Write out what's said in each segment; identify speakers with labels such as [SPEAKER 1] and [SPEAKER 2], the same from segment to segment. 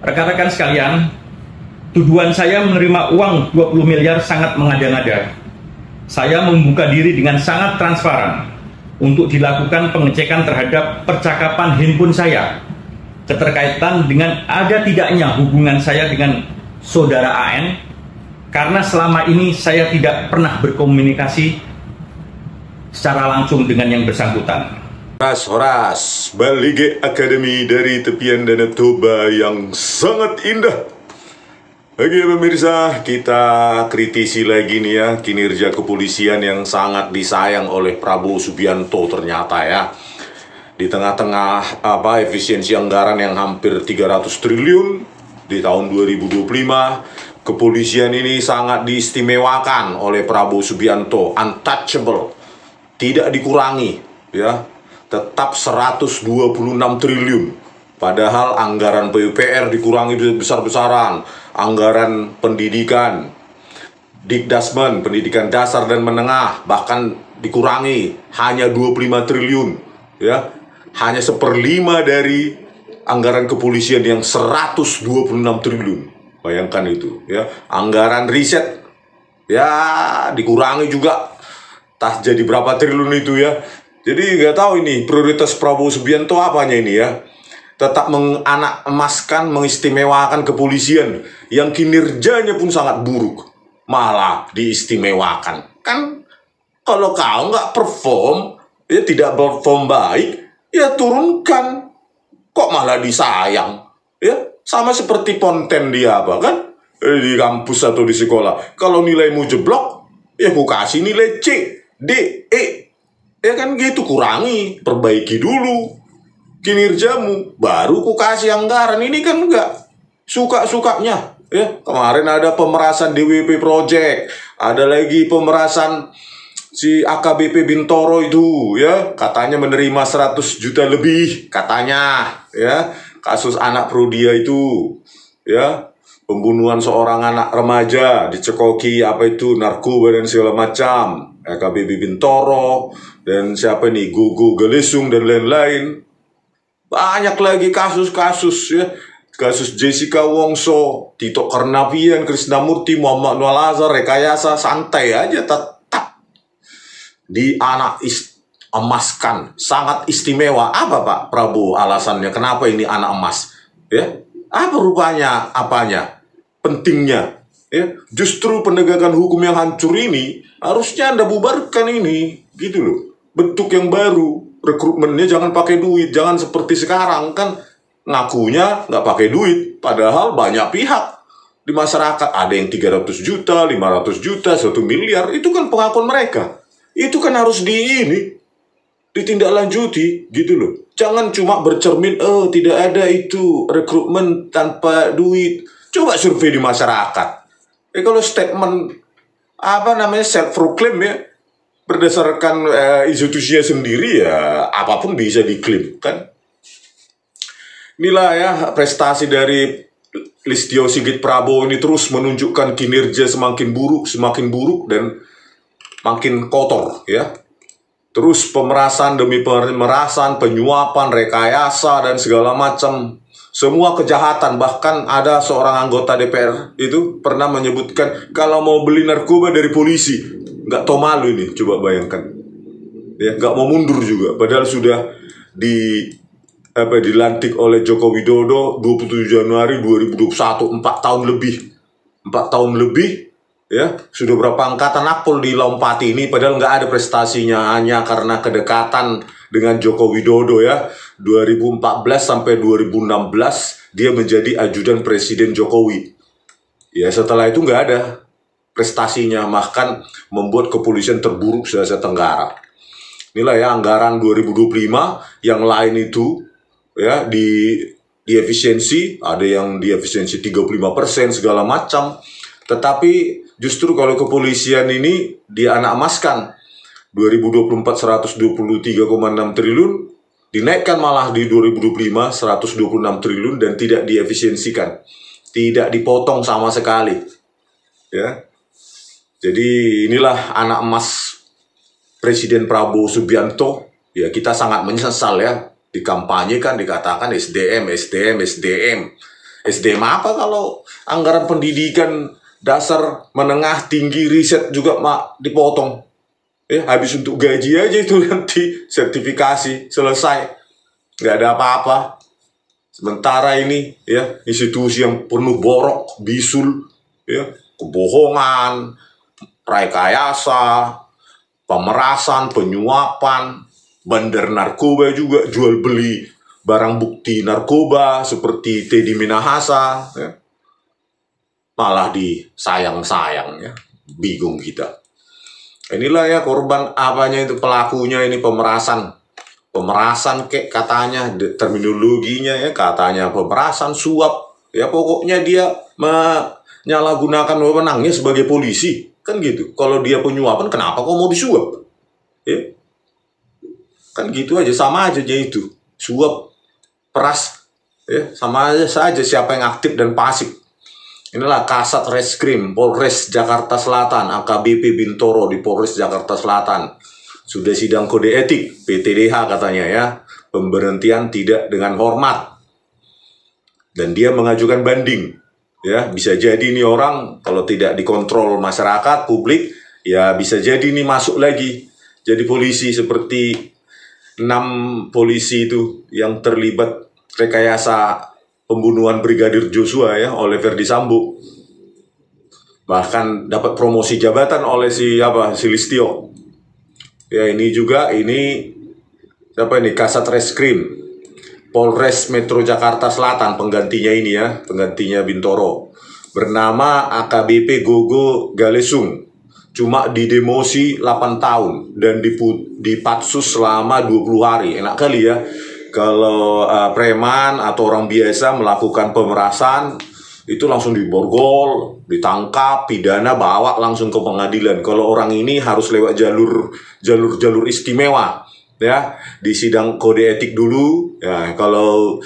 [SPEAKER 1] Rekan-rekan sekalian, tuduhan saya menerima uang 20 miliar sangat mengada-ngada. Saya membuka diri dengan sangat transparan untuk dilakukan pengecekan terhadap percakapan handphone saya, keterkaitan dengan ada tidaknya hubungan saya dengan saudara AN, karena selama ini saya tidak pernah berkomunikasi secara langsung dengan yang bersangkutan.
[SPEAKER 2] Horas, Balige Akademi dari tepian Danau Toba yang sangat indah. Oke pemirsa, kita kritisi lagi nih ya kinerja kepolisian yang sangat disayang oleh Prabowo Subianto ternyata ya. Di tengah-tengah efisiensi anggaran yang hampir 300 triliun di tahun 2025, kepolisian ini sangat diistimewakan oleh Prabowo Subianto, untouchable, tidak dikurangi ya. Tetap 126 triliun. Padahal anggaran PUPR dikurangi besar-besaran. Anggaran pendidikan, Dikdasmen, pendidikan dasar dan menengah, bahkan dikurangi hanya 25 triliun. Ya, hanya 1/5 dari anggaran kepolisian yang 126 triliun. Bayangkan itu. Ya, anggaran riset, ya dikurangi juga. Tah jadi berapa triliun itu ya. Jadi nggak tahu ini prioritas Prabowo Subianto apanya ini ya. Tetap menganak emaskan, mengistimewakan kepolisian yang kinerjanya pun sangat buruk. Malah diistimewakan. Kan kalau kau nggak perform, ya tidak perform baik, ya turunkan. Kok malah disayang? Ya sama seperti konten dia apa kan? Di kampus atau di sekolah. Kalau nilaimu jeblok, ya ku kasih nilai C, D, E. Ya kan gitu, kurangi, perbaiki dulu kinerjamu, baru ku kasih anggaran. Ini kan enggak, suka-sukanya ya. Kemarin ada pemerasan DWP Project, ada lagi pemerasan si AKBP Bintoro itu ya, katanya menerima 100 juta lebih katanya ya. Kasus anak Prodia itu ya, pembunuhan seorang anak remaja, dicekoki narkoba dan segala macam. AKBP Bintoro dan siapa nih, Gugu Galesung dan lain-lain. Banyak lagi kasus-kasus ya. Kasus Jessica Wongso, Tito Karnavian, Krisnamurti, Muhammad Noel Azhar, rekayasa, santai aja tetap di anak emaskan, sangat istimewa. Apa Pak Prabowo alasannya kenapa ini anak emas? Ya, apa rupanya, apanya, pentingnya? Ya, justru penegakan hukum yang hancur ini harusnya Anda bubarkan ini, gitu loh. Bentuk yang baru, rekrutmennya jangan pakai duit, jangan seperti sekarang kan ngakunya nggak pakai duit, padahal banyak pihak di masyarakat ada yang 300 juta, 500 juta, 1 miliar, itu kan pengakuan mereka. Itu kan harus ditindaklanjuti, gitu loh. Jangan cuma bercermin, tidak ada itu rekrutmen tanpa duit. Coba survei di masyarakat. Kalau statement self proclaim ya, berdasarkan institusinya sendiri ya apapun bisa diklaim kan. Inilah ya prestasi dari Listio Sigit Prabowo ini, terus menunjukkan kinerja semakin buruk dan makin kotor ya. Terus pemerasan demi pemerasan, penyuapan, rekayasa dan segala macam. Semua kejahatan, bahkan ada seorang anggota DPR itu pernah menyebutkan kalau mau beli narkoba dari polisi, nggak tahu malu ini, coba bayangkan. Ya, nggak mau mundur juga, padahal sudah dilantik oleh Joko Widodo 27 Januari 2021, 4 tahun lebih. 4 tahun lebih, ya, sudah berapa angkatan akpol dilompati ini, padahal nggak ada prestasinya, hanya karena kedekatan dengan Joko Widodo ya. 2014 sampai 2016 dia menjadi ajudan Presiden Jokowi. Ya setelah itu nggak ada prestasinya, bahkan membuat kepolisian terburuk se-Asia Tenggara. Inilah ya anggaran 2025, yang lain itu ya di efisiensi, ada yang di efisiensi 35% segala macam. Tetapi justru kalau kepolisian ini dia anak emaskan. 2024 123,6 triliun, dinaikkan malah di 2025 126 triliun dan tidak diefisiensikan, tidak dipotong sama sekali. Ya. Jadi inilah anak emas Presiden Prabowo Subianto. Ya, kita sangat menyesal ya, dikampanyekan dikatakan SDM. SDM apa kalau anggaran pendidikan dasar, menengah, tinggi, riset juga dipotong. Habis untuk gaji aja itu nanti sertifikasi selesai, nggak ada apa-apa. Sementara ini ya institusi yang penuh borok, bisul, ya kebohongan, rekayasa, pemerasan, penyuapan, bandar narkoba juga, jual beli barang bukti narkoba seperti Teddy Minahasa, ya. Malah disayang-sayang, ya. Bingung kita. Inilah ya korban apanya itu, pelakunya ini pemerasan kek katanya, terminologinya ya katanya pemerasan, suap, ya pokoknya dia menyalahgunakan wewenangnya sebagai polisi kan gitu. Kalau dia penyuapan kenapa kok mau disuap, ya kan gitu aja, sama aja itu suap peras, ya sama aja saja siapa yang aktif dan pasif. Inilah Kasat Reskrim Polres Jakarta Selatan, AKBP Bintoro di Polres Jakarta Selatan. Sudah sidang kode etik, PTDH katanya ya. Pemberhentian tidak dengan hormat. Dan dia mengajukan banding. Ya, bisa jadi nih orang kalau tidak dikontrol masyarakat, publik, ya bisa jadi nih masuk lagi jadi polisi seperti 6 polisi itu yang terlibat rekayasa pembunuhan Brigadir Joshua ya oleh Verdi Sambo. Bahkan dapat promosi jabatan oleh si Listio. Ya ini juga Kasat Reskrim Polres Metro Jakarta Selatan, penggantinya ini ya, penggantinya Bintoro. Bernama AKBP Gogo Galesung. Cuma didemosi 8 tahun dan dipatsus selama 20 hari. Enak kali ya kalau preman atau orang biasa melakukan pemerasan itu langsung diborgol, ditangkap, pidana, bawa langsung ke pengadilan. Kalau orang ini harus lewat jalur istimewa, ya, di sidang kode etik dulu. Ya, kalau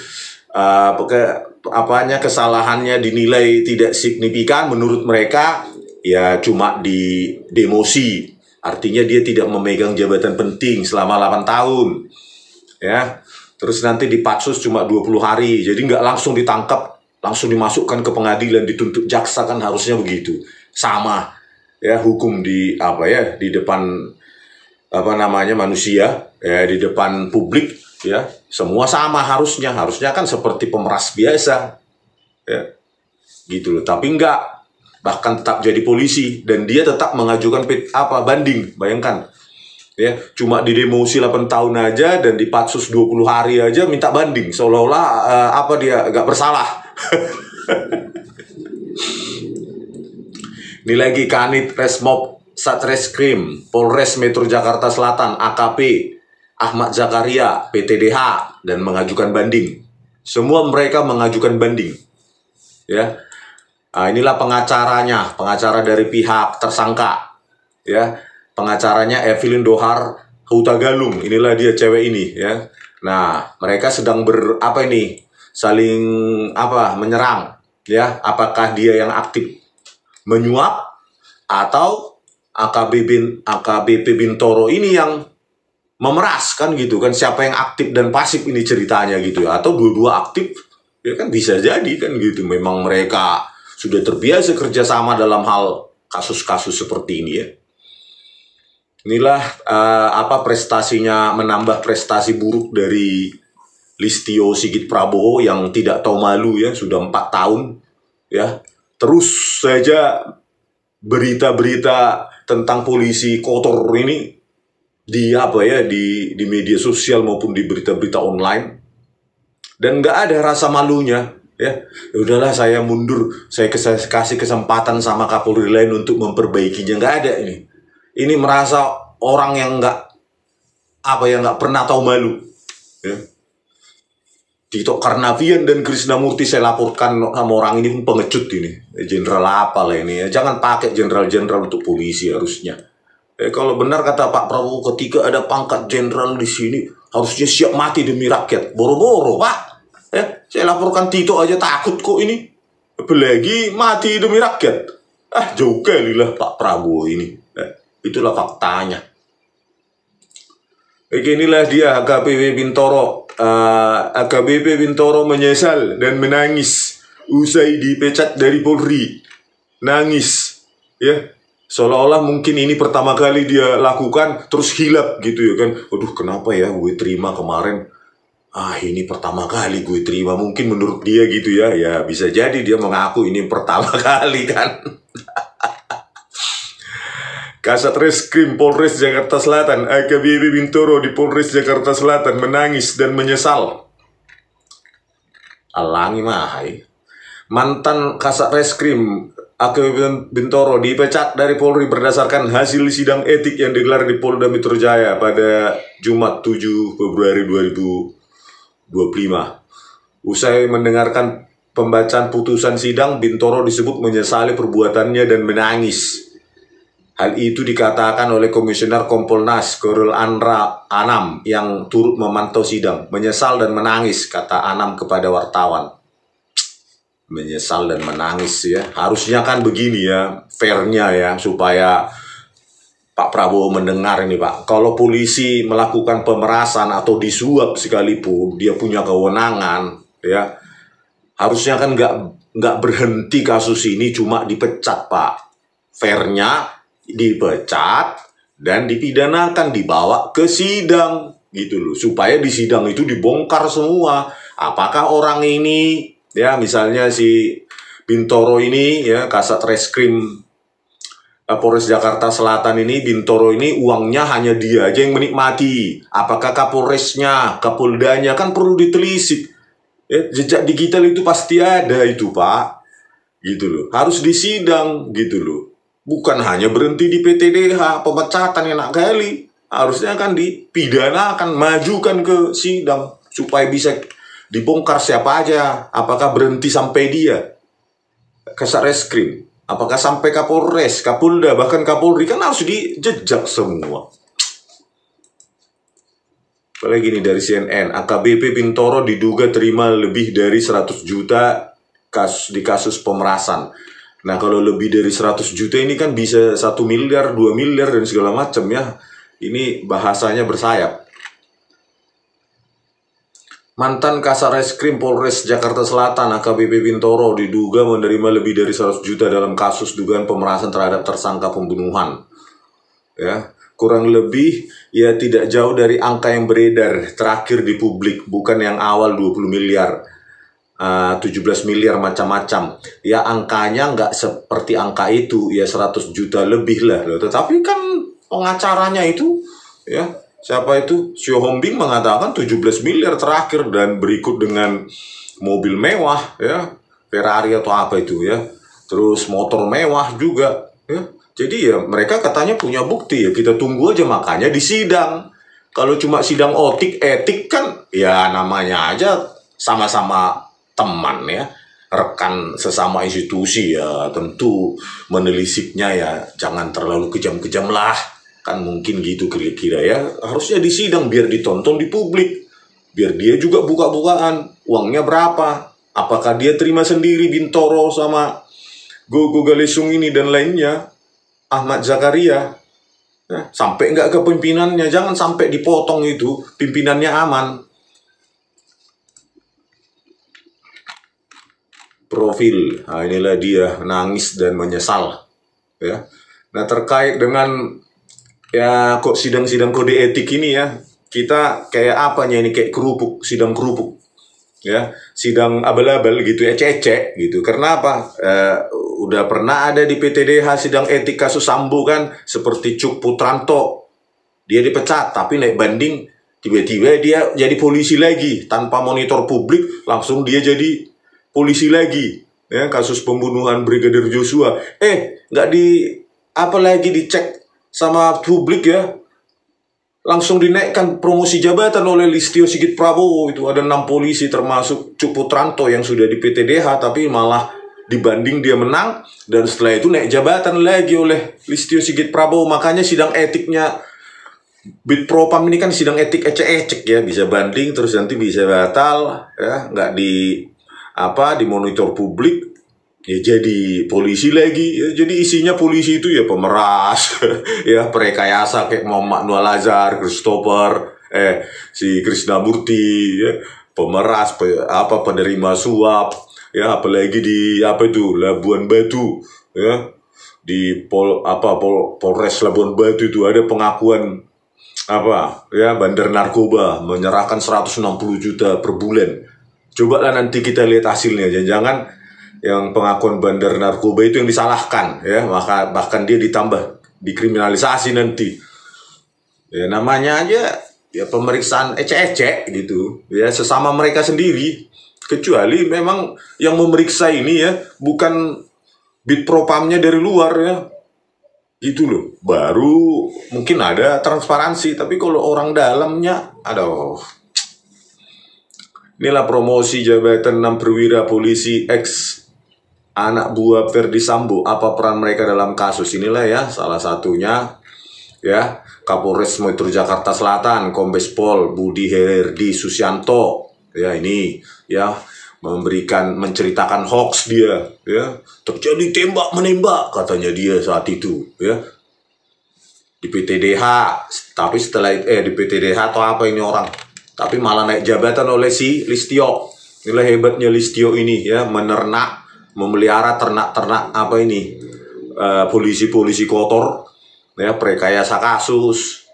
[SPEAKER 2] kesalahannya dinilai tidak signifikan menurut mereka, ya cuma di demosi. Artinya dia tidak memegang jabatan penting selama 8 tahun, ya. Terus nanti dipatsus cuma 20 hari, jadi nggak langsung ditangkap, langsung dimasukkan ke pengadilan, dituntut jaksa, kan harusnya begitu. Sama ya hukum di depan manusia, ya di depan publik ya, semua sama harusnya kan seperti pemeras biasa ya gitu loh. Tapi enggak, bahkan tetap jadi polisi dan dia tetap mengajukan banding. Bayangkan ya, cuma didemosi 8 tahun aja dan dipatsus 20 hari aja minta banding, seolah-olah dia nggak bersalah. Ini lagi Kanit Resmob Satreskrim Polres Metro Jakarta Selatan, AKP Ahmad Zakaria, PTDH, dan mengajukan banding. Semua mereka mengajukan banding. Ya, inilah pengacara dari pihak tersangka. Ya, pengacaranya Evelyn Dohar Hutagalung. Inilah dia cewek ini. Ya, nah mereka sedang saling menyerang. Ya, apakah dia yang aktif menyuap atau AKBP Bintoro ini yang memeras kan gitu kan, siapa yang aktif dan pasif ini ceritanya gitu ya, atau dua-dua aktif ya kan, bisa jadi kan gitu, memang mereka sudah terbiasa kerjasama dalam hal kasus-kasus seperti ini ya. Inilah prestasinya, menambah prestasi buruk dari Listio Sigit Prabowo yang tidak tahu malu ya, sudah 4 tahun ya, terus saja berita-berita tentang polisi kotor ini di media sosial maupun di berita-berita online, dan nggak ada rasa malunya ya. Udahlah saya mundur, saya kasih kesempatan sama Kapolri lain untuk memperbaikinya, nggak ada ini merasa orang yang nggak pernah tahu malu ya. Tito Karnavian dan Krisnamurti saya laporkan sama orang ini pun pengecut ini. Jenderal apa lah ini ya. Jangan pakai jenderal-jenderal untuk polisi harusnya. Kalau benar kata Pak Prabowo, ketika ada pangkat jenderal di sini harusnya siap mati demi rakyat. Boro-boro Pak. Saya laporkan Tito aja takut kok ini. Apalagi mati demi rakyat. Jauh kali lah Pak Prabowo ini. Itulah faktanya. Inilah dia AKBP Bintoro. AKBP Bintoro menyesal dan menangis usai dipecat dari Polri, nangis, ya, seolah-olah mungkin ini pertama kali dia lakukan, terus hilap gitu ya kan. Aduh, kenapa ya gue terima kemarin, ini pertama kali gue terima, mungkin menurut dia gitu ya. Ya bisa jadi dia mengaku ini pertama kali kan. Kasat Reskrim Polres Jakarta Selatan AKBP Bintoro di Polres Jakarta Selatan menangis dan menyesal. Alangi mahai. Mantan Kasat Reskrim AKBP Bintoro dipecat dari Polri berdasarkan hasil sidang etik yang digelar di Polda Metro Jaya pada Jumat 7 Februari 2025. Usai mendengarkan pembacaan putusan sidang, Bintoro disebut menyesali perbuatannya dan menangis. Hal itu dikatakan oleh Komisioner Kompolnas Korul Andra Anam yang turut memantau sidang. Menyesal dan menangis, kata Anam kepada wartawan. Menyesal dan menangis ya. Harusnya kan begini ya, fairnya ya, supaya Pak Prabowo mendengar ini Pak. Kalau polisi melakukan pemerasan atau disuap sekalipun, dia punya kewenangan ya. Harusnya kan nggak berhenti kasus ini cuma dipecat Pak. Fairnya dipecat dan dipidanakan, dibawa ke sidang gitu loh, supaya di sidang itu dibongkar semua apakah orang ini ya, misalnya si Bintoro ini ya, Kasat Reskrim Polres Jakarta Selatan ini, Bintoro ini uangnya hanya dia aja yang menikmati, apakah Kapolresnya, Kapoldanya, kan perlu ditelisik ya. Jejak digital itu pasti ada itu Pak gitu loh, harus disidang gitu loh. Bukan hanya berhenti di PTDH, pemecatan enak kali. Harusnya kan dipidanakan, majukan ke sidang, supaya bisa dibongkar siapa aja. Apakah berhenti sampai dia, Kasat Reskrim, apakah sampai Kapolres, Kapolda, bahkan Kapolri, kan harus dijejak semua. Apalagi nih dari CNN, AKBP Bintoro diduga terima lebih dari 100 juta di kasus pemerasan. Nah, kalau lebih dari 100 juta ini kan bisa 1 miliar, 2 miliar, dan segala macam ya. Ini bahasanya bersayap. Mantan Kasat Reskrim Polres Jakarta Selatan AKBP Bintoro diduga menerima lebih dari 100 juta dalam kasus dugaan pemerasan terhadap tersangka pembunuhan. Ya, kurang lebih ya tidak jauh dari angka yang beredar terakhir di publik, bukan yang awal 20 miliar. 17 miliar macam-macam ya, angkanya nggak seperti angka itu ya, 100 juta lebih lah. Tetapi kan pengacaranya itu ya, siapa itu, Sio Hombing mengatakan 17 miliar terakhir, dan berikut dengan mobil mewah ya, Ferrari atau apa itu ya, terus motor mewah juga ya. Jadi ya mereka katanya punya bukti ya, kita tunggu aja, makanya di sidang. Kalau cuma sidang etik kan ya namanya aja sama-sama teman ya, rekan sesama institusi ya, tentu menelisiknya ya jangan terlalu kejam-kejam lah, kan mungkin gitu kira-kira ya. Harusnya di sidang biar ditonton di publik, biar dia juga buka-bukaan uangnya berapa, apakah dia terima sendiri Bintoro sama Gogo Galesung ini dan lainnya, Ahmad Zakaria ya, sampai nggak ke pimpinannya, jangan sampai dipotong itu, pimpinannya aman. Profil, nah inilah dia nangis dan menyesal ya. Nah, terkait dengan ya kok sidang-sidang kode etik ini ya, kita kayak apanya ini, kayak kerupuk, sidang kerupuk ya, sidang abal-abal gitu ya, cecek gitu. Karena apa? Udah pernah ada di PTDH sidang etik kasus Sambo kan, seperti Cuk Putranto, dia dipecat tapi naik banding, tiba-tiba dia jadi polisi lagi tanpa monitor publik, langsung dia jadi polisi lagi ya, kasus pembunuhan Brigadir Joshua. Nggak apalagi dicek sama publik ya, langsung dinaikkan promosi jabatan oleh Listio Sigit Prabowo. Itu ada 6 polisi termasuk Cuk Putranto yang sudah di PTDH, tapi malah dibanding dia menang, dan setelah itu naik jabatan lagi oleh Listio Sigit Prabowo. Makanya sidang etiknya Bid Propam ini kan sidang etik ecek-ecek ya, bisa banding terus nanti bisa batal ya, nggak dimonitor publik ya, jadi polisi lagi ya. Jadi isinya polisi itu ya pemeras ya, perekayasa kayak Muhammad Nur Al-Azhar, Christopher si Krisnamurti ya, pemeras penerima suap ya, apalagi di apa itu Labuan Batu, ya, di Polres Labuan Batu itu ada pengakuan apa ya, bandar narkoba menyerahkan 160 juta per bulan. Coba lah nanti kita lihat hasilnya. Jangan yang pengakuan bandar narkoba itu yang disalahkan ya, maka bahkan dia ditambah dikriminalisasi nanti. Ya namanya aja ya pemeriksaan ecek-ecek gitu ya, sesama mereka sendiri. Kecuali memang yang memeriksa ini ya bukan bid propamnya dari luar ya, gitu loh, baru mungkin ada transparansi. Tapi kalau orang dalamnya, aduh. Inilah promosi jabatan 6 perwira polisi ex anak buah Ferdi Sambo. Apa peran mereka dalam kasus? Inilah ya salah satunya ya, Kapolres Metro Jakarta Selatan Kombes Pol Budi Herdi Susianto ya, ini ya menceritakan hoax dia ya, terjadi tembak menembak katanya dia saat itu ya di PTDH. Tapi setelah di PTDH atau apa ini orang, tapi malah naik jabatan oleh si Listio. Inilah hebatnya Listio ini ya, memelihara ternak-ternak apa ini, polisi-polisi kotor ya, prekayasa kasus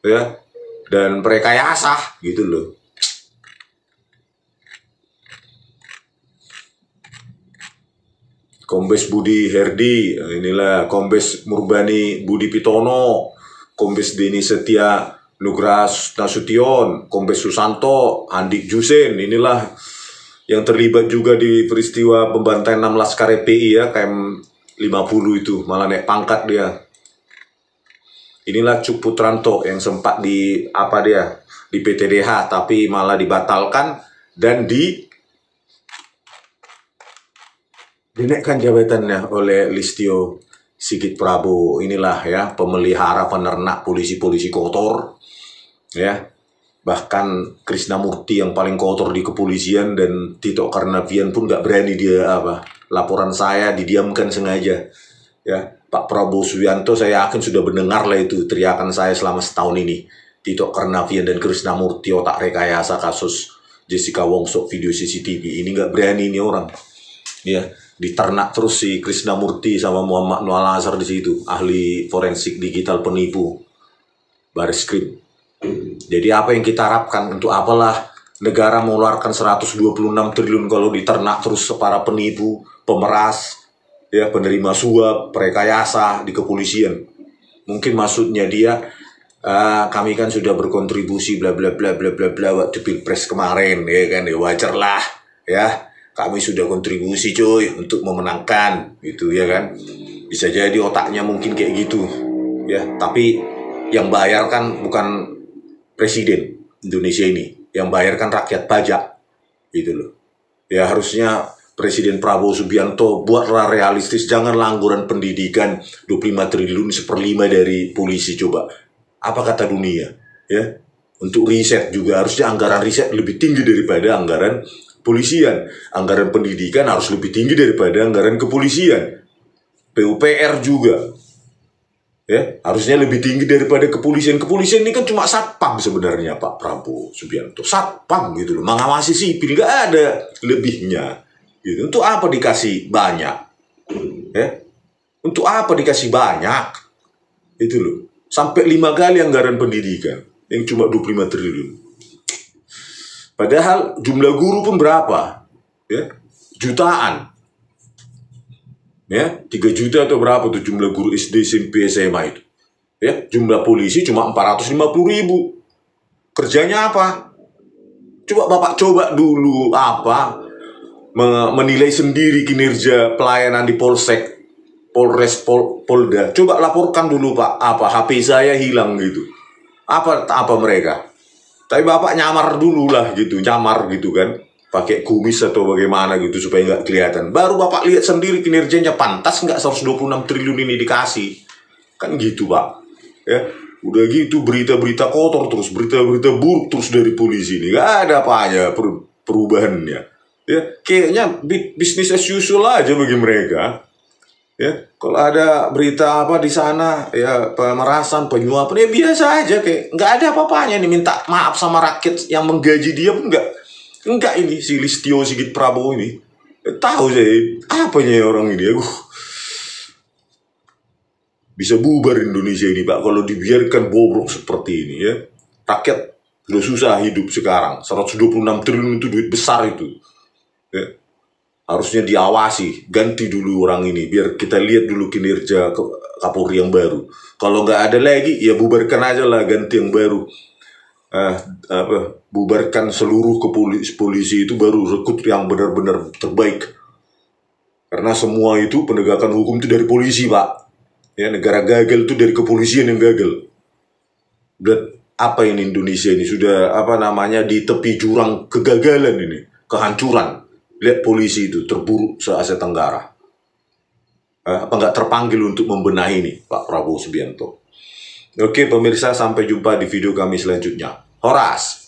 [SPEAKER 2] ya, dan prekayasa gitu loh. Kombes Budi Herdi, inilah Kombes Murbani Budi Pitono, Kombes Deni Setia Nugras Nasution, Kombes Susanto, Andik Jusen, inilah yang terlibat juga di peristiwa pembantaian 6 Laskar FPI ya, KM 50 itu, malah naik pangkat dia. Inilah Cuk Putranto yang sempat di PTDH tapi malah dibatalkan dan dinaikkan jabatannya oleh Listio Sigit Prabowo. Inilah ya pemelihara penernak polisi-polisi kotor ya. Bahkan Krisnamurti yang paling kotor di kepolisian dan Tito Karnavian pun nggak berani dia laporan saya didiamkan sengaja ya. Pak Prabowo Subianto saya yakin sudah mendengar lah itu teriakan saya selama setahun ini. Tito Karnavian dan Krisnamurti otak rekayasa kasus Jessica Wongso video CCTV ini nggak berani ini orang ya. Diternak terus si Krisnamurti sama Muhammad Noah Lazar di situ, ahli forensik digital penipu Bareskrim. Jadi apa yang kita harapkan? Untuk apalah negara mengeluarkan 126 triliun kalau diternak terus para penipu, pemeras, ya penerima suap, prekayasa di kepolisian. Mungkin maksudnya dia, kami kan sudah berkontribusi bla bla bla bla bla bla waktu Pilpres kemarin ya kan, ya wajar lah ya. Kami sudah kontribusi cuy untuk memenangkan gitu ya kan. Bisa jadi otaknya mungkin kayak gitu ya. Tapi yang bayar kan bukan presiden Indonesia ini, yang bayar kan rakyat pajak gitu loh. Ya harusnya Presiden Prabowo Subianto buatlah realistis, janganlah anggaran pendidikan 25 triliun 1/5 dari polisi. Coba apa kata dunia ya. Untuk riset juga harusnya anggaran riset lebih tinggi daripada anggaran polisian. Anggaran pendidikan harus lebih tinggi daripada anggaran kepolisian. PUPR juga ya harusnya lebih tinggi daripada kepolisian. Kepolisian ini kan cuma satpam sebenarnya Pak Prabowo Subianto, satpam gitu loh, mengawasi sipil, nggak ada lebihnya gitu. Untuk apa dikasih banyak ya, untuk apa dikasih banyak itu loh, sampai 5 kali anggaran pendidikan yang cuma 25 triliun. Padahal jumlah guru pun berapa? Ya, jutaan. Ya, 3 juta atau berapa tuh jumlah guru SD, SMP, SMA itu. Ya, jumlah polisi cuma 450.000. Kerjanya apa? Coba Bapak coba dulu menilai sendiri kinerja pelayanan di Polsek, Polres, Polda. Coba laporkan dulu Pak, HP saya hilang gitu. Apa mereka? Tapi Bapak nyamar dulu lah gitu, nyamar gitu kan, pakai kumis atau bagaimana gitu supaya nggak kelihatan. Baru Bapak lihat sendiri kinerjanya, pantas nggak 126 triliun ini dikasih. Kan gitu Pak. Ya, udah gitu berita-berita kotor terus, berita-berita buruk terus dari polisi ini. Nggak ada apanya perubahannya. Ya, kayaknya bisnis as usual aja bagi mereka. Ya, kalau ada berita di sana ya pemerasan, penyuapan ya biasa aja, kayak nggak ada apa-apanya nih, minta maaf sama rakyat yang menggaji dia pun nggak ini si Listio Sigit Prabowo ini Tahu saya apanya orang ini. Bisa bubar Indonesia ini, Pak, kalau dibiarkan bobrok seperti ini ya. Rakyat sudah susah hidup sekarang. 126 triliun itu duit besar itu. Ya. Harusnya diawasi, ganti dulu orang ini, biar kita lihat dulu kinerja Kapolri yang baru. Kalau nggak ada lagi, ya bubarkan aja lah, ganti yang baru. Bubarkan seluruh polisi itu, baru rekrut yang benar-benar terbaik. Karena semua itu penegakan hukum itu dari polisi, Pak. Ya, negara gagal itu dari kepolisian yang gagal. Dan apa ini Indonesia ini sudah di tepi jurang kegagalan ini, kehancuran. Lihat polisi itu terburuk se-Asia Tenggara. Apa nggak terpanggil untuk membenahi ini, Pak Prabowo Subianto? Oke pemirsa, sampai jumpa di video kami selanjutnya. Horas!